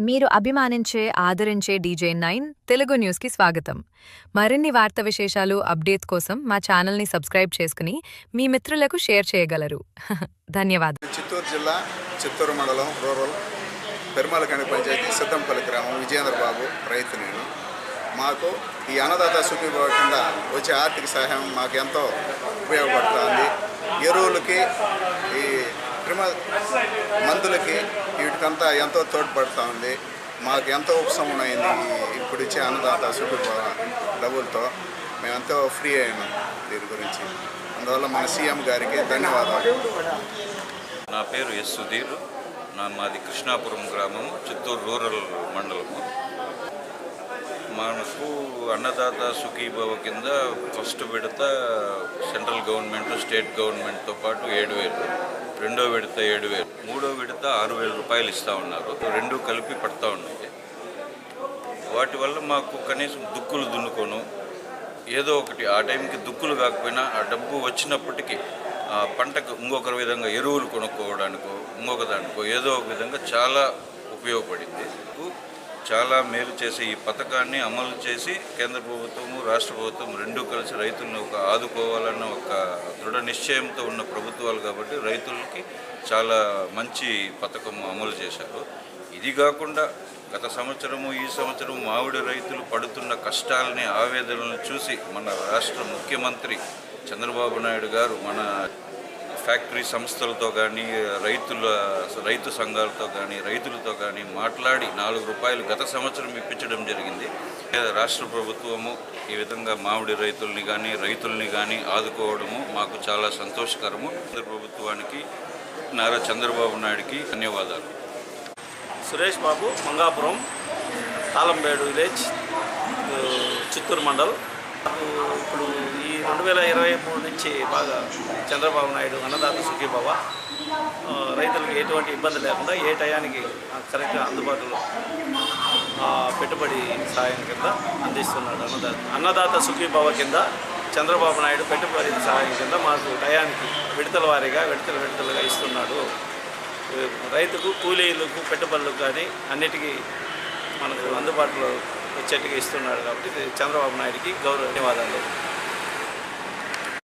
మీరు అభిమానించే, ఆదరించే DJ9 తెలుగు న్యూస్‌కి స్వాగతం. మరిన్ని వార్తా విశేషాలు, అప్డేట్స్ కోసం మా ఛానల్‌ని సబ్స్క్రైబ్ చేసుకుని మీ మిత్రులకు షేర్ చేయగలరు. ధన్యవాదాలు. చిత్తూరు జిల్లా చిత్తూరు మండలం రూరల్ పెరుమలకండి పంచాయతీ సిద్ధంపల్లి గ్రామం విజయేంద్ర బాబు రైతు నేను. మాకు ఈ అన్నదాత సుఖీభవ కింద వచ్చే ఆర్థిక సహాయం మాకు ఎంతో ఉపయోగపడుతుంది. ఎరువులకి ఈ మందులకి వీటికంతా ఎంతో తోడ్పడుతూ ఉంది. మాకు ఎంతో ఉపశమనం అయింది ఇప్పుడు ఇచ్చే అన్నదాత సుఖీభవ డబ్బులతో. మేము ఎంతో ఫ్రీ అయినాం దీని గురించి. అందువల్ల మన సీఎం గారికి ధన్యవాదాలు. నా పేరు ఎస్ సుధీర్. మాది కృష్ణాపురం గ్రామము, చిత్తూరు రూరల్ మండలము. మనకు అన్నదాత సుఖీభవ కింద ఫస్ట్ విడత సెంట్రల్ గవర్నమెంట్, స్టేట్ గవర్నమెంట్తో పాటు 7,000, రెండో విడత 7,000, మూడో విడత 6,000 రూపాయలు ఇస్తూ ఉన్నారు. రెండు కలిపి పడతా ఉన్నాయి. వాటి వల్ల మాకు కనీసం దుక్కులు దున్నుకోను, ఏదో ఒకటి ఆ టైంకి దుక్కులు కాకపోయినా ఆ డబ్బు వచ్చినప్పటికీ ఆ పంటకు ఇంకొక విధంగా ఎరువులు కొనుక్కోవడానికో ఇంకొక దానికో ఏదో ఒక విధంగా చాలా ఉపయోగపడింది. చాలా మేలు చేసే ఈ పథకాన్ని అమలు చేసి కేంద్ర ప్రభుత్వము, రాష్ట్ర ప్రభుత్వం రెండూ కలిసి రైతులను ఆదుకోవాలన్న ఒక దృఢ నిశ్చయంతో ఉన్న ప్రభుత్వాలు కాబట్టి రైతులకి చాలా మంచి పథకం అమలు చేశారు. ఇది కాకుండా గత సంవత్సరము, ఈ సంవత్సరం మామిడి రైతులు పడుతున్న కష్టాలని, ఆవేదనలను చూసి మన రాష్ట్ర ముఖ్యమంత్రి చంద్రబాబు నాయుడు గారు మన ఫ్యాక్టరీ సంస్థలతో కానీ, రైతు సంఘాలతో కానీ, రైతులతో కానీ మాట్లాడి 4 రూపాయలు గత సంవత్సరం ఇప్పించడం జరిగింది. రాష్ట్ర ప్రభుత్వము ఈ విధంగా మామిడి రైతుల్ని కానీ ఆదుకోవడము మాకు చాలా సంతోషకరము. కేంద్ర ప్రభుత్వానికి, నారా చంద్రబాబు నాయుడికి ధన్యవాదాలు. సురేష్ బాబు, మంగాపురం, తాళంబేడు విలేజ్, చిత్తూరు మండల్. ఇప్పుడు ఈ 2023 నుంచి బాగా చంద్రబాబు నాయుడు అన్నదాత సుఖీభవ రైతులకు ఎటువంటి ఇబ్బంది లేకుండా ఏ టయానికి కరెక్ట్గా అందుబాటులో పెట్టుబడి సాయం కింద అందిస్తున్నాడు. అన్నదాత సుఖీభవ కింద చంద్రబాబు నాయుడు పెట్టుబడి సహాయం కింద మాకు టయానికి విడతల వారీగా విడతలుగా ఇస్తున్నాడు. రైతుకు, కూలీలకు, పెట్టుబడులకు కానీ అన్నిటికీ మనకు అందుబాటులో వచ్చేట్టుగా ఇస్తున్నాడు. కాబట్టి చంద్రబాబు నాయుడికి ధన్యవాదాలు.